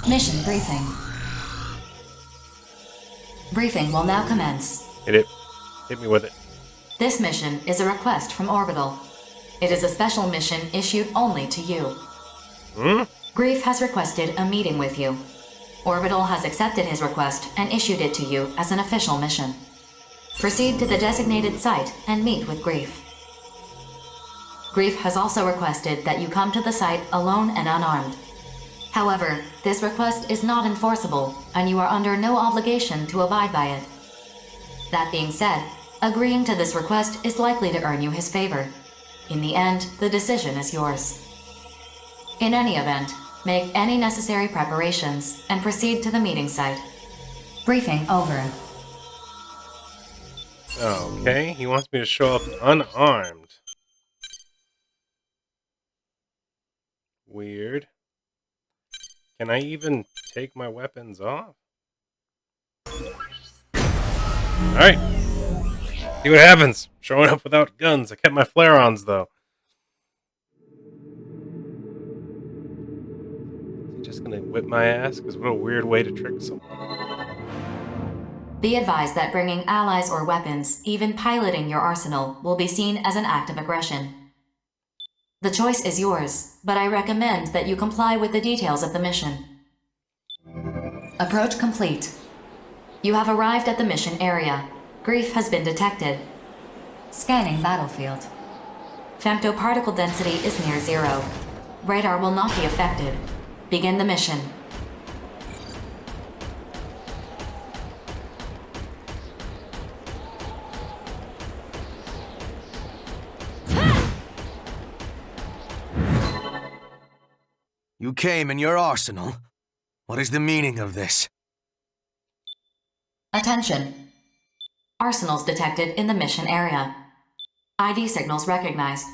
Mission briefing. Briefing will now commence. Hit it. Hit me with it. This mission is a request from Orbital. It is a special mission issued only to you. Grief has requested a meeting with you. Orbital has accepted his request and issued it to you as an official mission. Proceed to the designated site and meet with Grief. Grief has also requested that you come to the site alone and unarmed. However, this request is not enforceable, and you are under no obligation to abide by it. That being said, agreeing to this request is likely to earn you his favor. In the end, the decision is yours. In any event, make any necessary preparations and proceed to the meeting site. Briefing over. Okay, he wants me to show up unarmed. Weird. Can I even take my weapons off? Alright. See what happens. Showing up without guns. I kept my flare-ons, though. Is he just gonna whip my ass? Because what a weird way to trick someone. Be advised that bringing allies or weapons, even piloting your arsenal, will be seen as an act of aggression. The choice is yours, but I recommend that you comply with the details of the mission. Approach complete. You have arrived at the mission area. Grief has been detected. Scanning battlefield. Femtoparticle density is near 0. Radar will not be affected. Begin the mission. You came in your arsenal? What is the meaning of this? Attention. Arsenals detected in the mission area. ID signals recognized.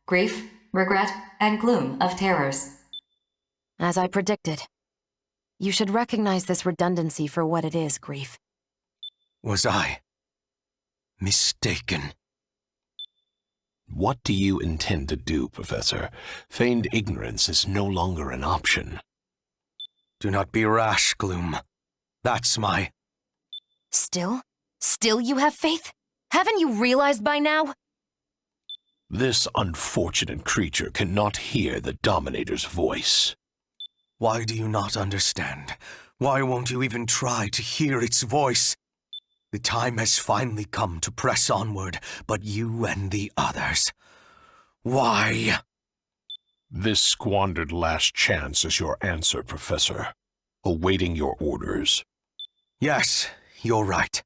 Grief, regret, and gloom of terrors. As I predicted. You should recognize this redundancy for what it is, Grief. Was I mistaken? What do you intend to do, Professor? Feigned ignorance is no longer an option. Do not be rash, Gloom. That's my... Still? Still you have faith? Haven't you realized by now? This unfortunate creature cannot hear the Dominator's voice. Why do you not understand? Why won't you even try to hear its voice? The time has finally come to press onward, but you and the others. Why? This squandered last chance is your answer, Professor. Awaiting your orders. Yes, you're right.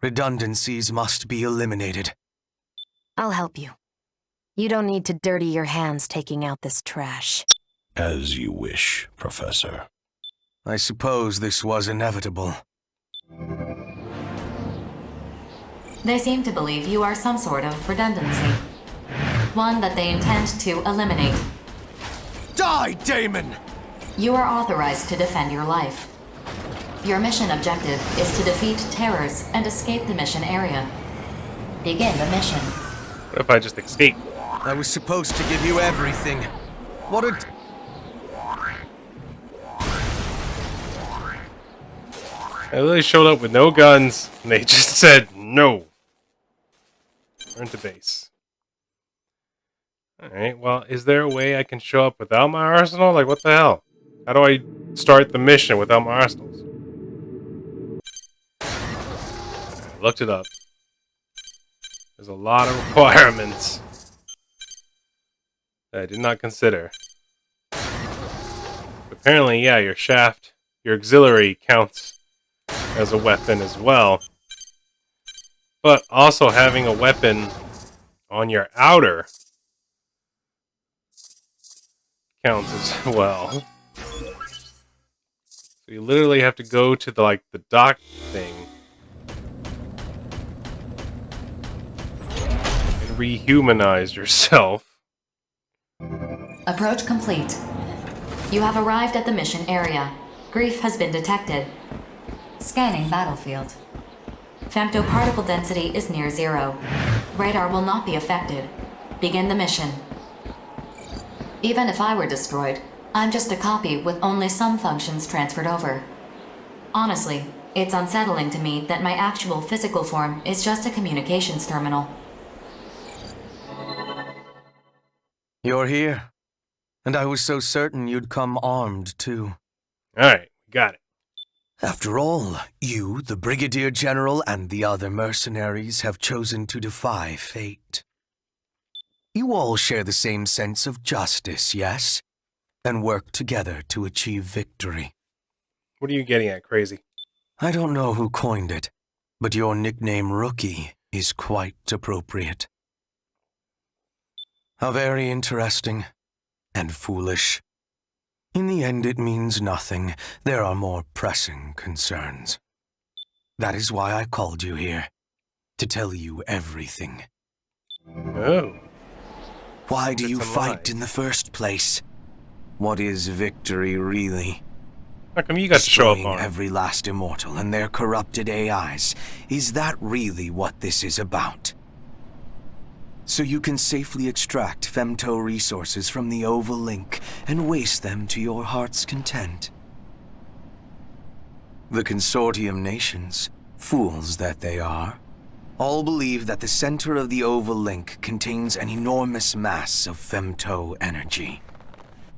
Redundancies must be eliminated. I'll help you. You don't need to dirty your hands taking out this trash. As you wish, Professor. I suppose this was inevitable. They seem to believe you are some sort of redundancy. One that they intend to eliminate. Die, Daemon! You are authorized to defend your life. Your mission objective is to defeat terrors and escape the mission area. Begin the mission. What if I just escape? I was supposed to give you everything. What a... I literally showed up with no guns, and they just said no. Return to base. Alright, well, is there a way I can show up without my arsenal? Like, what the hell? How do I start the mission without my arsenals? I looked it up. There's a lot of requirements that I did not consider. Apparently, yeah, your shaft, your auxiliary counts as a weapon as well. But also having a weapon on your outer counts as well. So you literally have to go to the dock thing and rehumanize yourself. Approach complete. You have arrived at the mission area. Grief has been detected. Scanning battlefield. Femtoparticle density is near 0. Radar will not be affected. Begin the mission. Even if I were destroyed, I'm just a copy with only some functions transferred over. Honestly, it's unsettling to me that my actual physical form is just a communications terminal. You're here. And I was so certain you'd come armed, too. Alright, got it. After all, you, the Brigadier General, and the other mercenaries have chosen to defy fate. You all share the same sense of justice, yes? And work together to achieve victory. What are you getting at, crazy? I don't know who coined it, but your nickname Rookie is quite appropriate. How very interesting and foolish. In the end, it means nothing. There are more pressing concerns. That is why I called you here, to tell you everything. Oh. Why do you That's a fight lie. in the first place? What is victory really? How come you got to show up Destroying on? every last immortal and their corrupted AIs. Is that really what this is about? So you can safely extract femto resources from the Oval Link and waste them to your heart's content. The consortium nations, fools that they are, all believe that the center of the Oval Link contains an enormous mass of femto energy.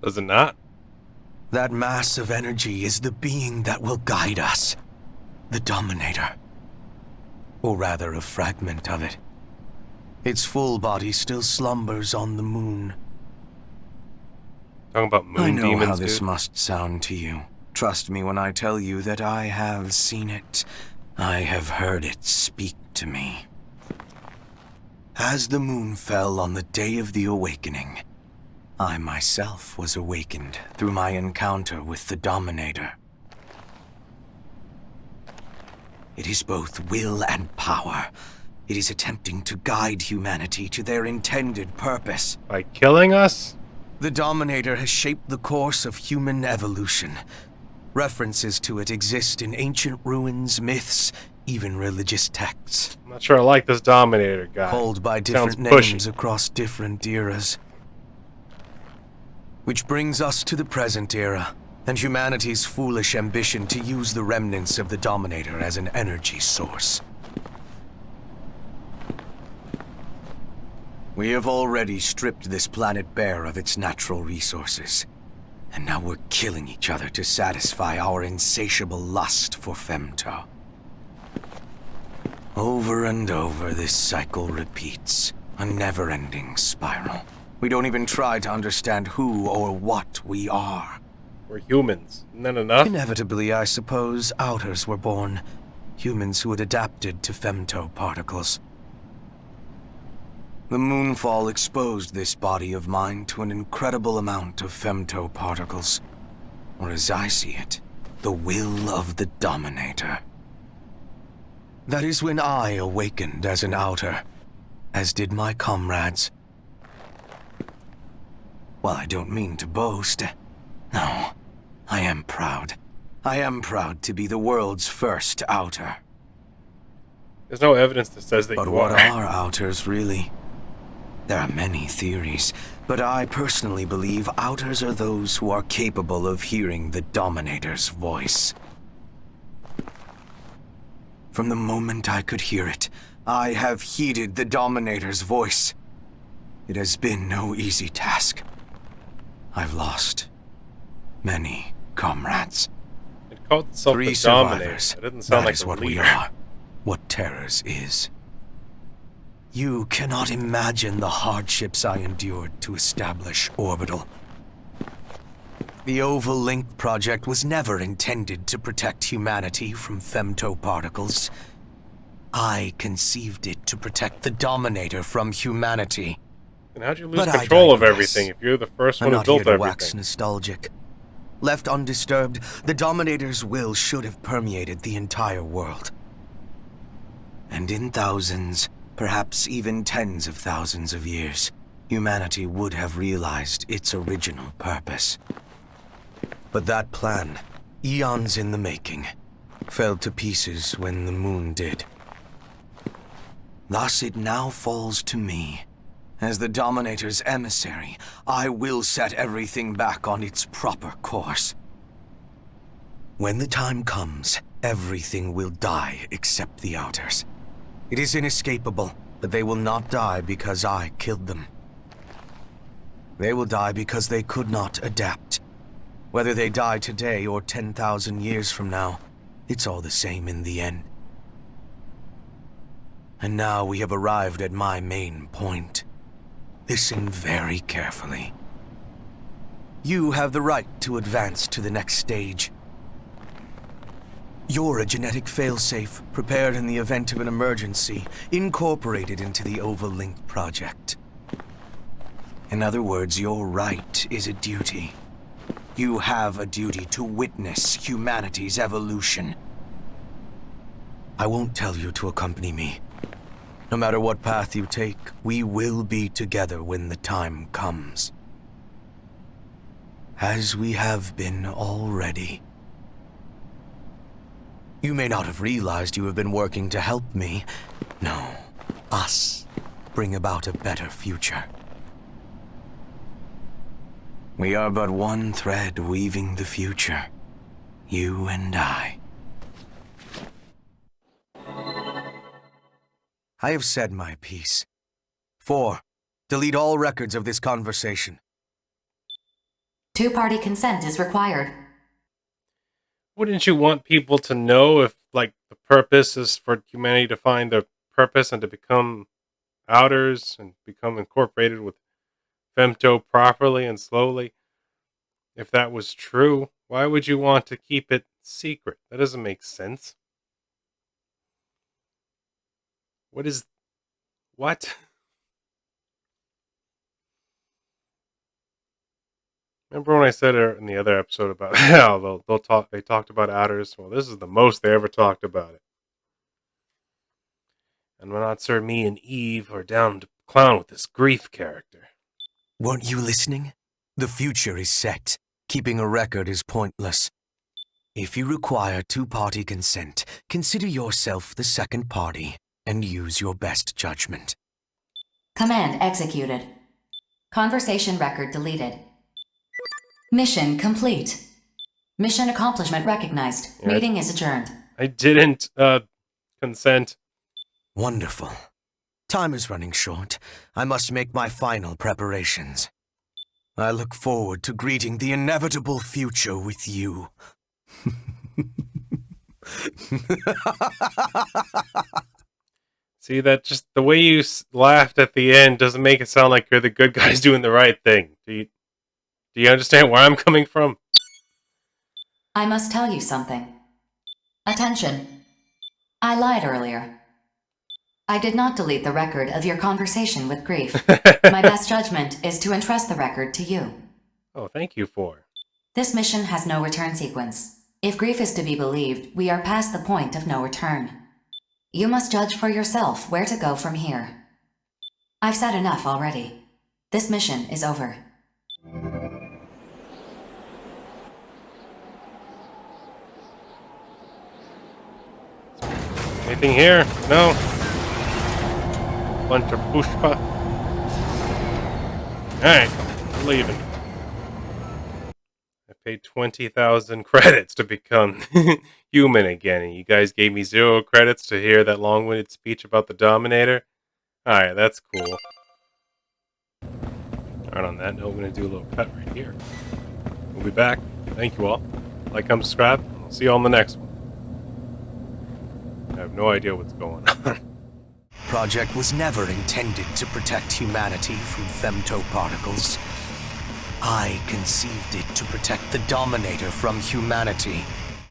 Does it not? That mass of energy is the being that will guide us. The Dominator. Or rather, a fragment of it. Its full body still slumbers on the moon. Talking about moon I know demons, how this dude. must sound to you. Trust me when I tell you that I have seen it. I have heard it speak to me. As the moon fell on the day of the awakening, I myself was awakened through my encounter with the Dominator. It is both will and power. It is attempting to guide humanity to their intended purpose. By killing us? The Dominator has shaped the course of human evolution. References to it exist in ancient ruins, myths, even religious texts. I'm not sure I like this Dominator guy. Called by Sounds different pushy. names across different eras. Which brings us to the present era, and humanity's foolish ambition to use the remnants of the Dominator as an energy source. We have already stripped this planet bare of its natural resources, and now we're killing each other to satisfy our insatiable lust for femto. Over and over, this cycle repeats, a never-ending spiral. We don't even try to understand who or what we are. We're humans. Isn't that enough? Inevitably, I suppose, Outers were born. Humans who had adapted to femto particles. The moonfall exposed this body of mine to an incredible amount of femto particles. Or as I see it, the will of the Dominator. That is when I awakened as an Outer, as did my comrades. Well, I don't mean to boast. No, I am proud. I am proud to be the world's first Outer. There's no evidence that says that But you what are. are Outers, really? There are many theories, but I personally believe Outers are those who are capable of hearing the Dominator's voice. From the moment I could hear it, I have heeded the Dominator's voice. It has been no easy task. I've lost many comrades. It called itself 3 the Dominator. survivors. It doesn't sound That like is a what we leader. are. What Terrors is. You cannot imagine the hardships I endured to establish Orbital. The Oval Link project was never intended to protect humanity from femto particles. I conceived it to protect the Dominator from humanity. And how'd you lose But I control of digress. everything if you're the first I'm one who not here built to wax everything? nostalgic. Left undisturbed, the Dominator's will should have permeated the entire world. And in thousands, perhaps even tens of thousands of years, humanity would have realized its original purpose. But that plan, eons in the making, fell to pieces when the moon did. Thus it now falls to me, As the Dominator's emissary, I will set everything back on its proper course. When the time comes, everything will die except the Outers. It is inescapable, but they will not die because I killed them. They will die because they could not adapt. Whether they die today or 10,000 years from now, it's all the same in the end. And now we have arrived at my main point. Listen very carefully. You have the right to advance to the next stage. You're a genetic failsafe, prepared in the event of an emergency, incorporated into the Overlink project. In other words, your right is a duty. You have a duty to witness humanity's evolution. I won't tell you to accompany me. No matter what path you take, we will be together when the time comes. As we have been already. You may not have realized you have been working to help me. No, us, bring about a better future. We are but one thread weaving the future. You and I. I have said my piece. 4. Delete all records of this conversation. Two-party consent is required. Wouldn't you want people to know if, like, the purpose is for humanity to find their purpose and to become Outers and become incorporated with Femto properly and slowly? If that was true, why would you want to keep it secret? That doesn't make sense. What? Remember when I said in the other episode about how they talked about Outers? Well, this is the most they ever talked about it. And we're not Sir me and Eve are down to clown with this Grief character. Weren't you listening? The future is set. Keeping a record is pointless. If you require two-party consent, consider yourself the second party and use your best judgment. Command executed. Conversation record deleted. Mission complete. Mission accomplishment recognized. Yeah. Meeting is adjourned. I didn't consent. Wonderful. Time is running short. I must make my final preparations. I look forward to greeting the inevitable future with you. See, that just the way you laughed at the end doesn't make it sound like you're the good guys doing the right thing. Do you understand where I'm coming from? I must tell you something. Attention. I lied earlier. I did not delete the record of your conversation with Grief. My best judgment is to entrust the record to you. Oh, thank you for. This mission has no return sequence. If Grief is to be believed, we are past the point of no return. You must judge for yourself where to go from here. I've said enough already. This mission is over. Anything here? No. Bunch of pushpa. Alright, I'm leaving. I paid 20,000 credits to become human again, and you guys gave me 0 credits to hear that long-winded speech about the Dominator? Alright, that's cool. Alright, on that note, we're going to do a little cut right here. We'll be back. Thank you all. Like, comment, subscribe. I'll see you all in the next one. I have no idea what's going on. Project was never intended to protect humanity from femto particles. I conceived it to protect the Dominator from humanity.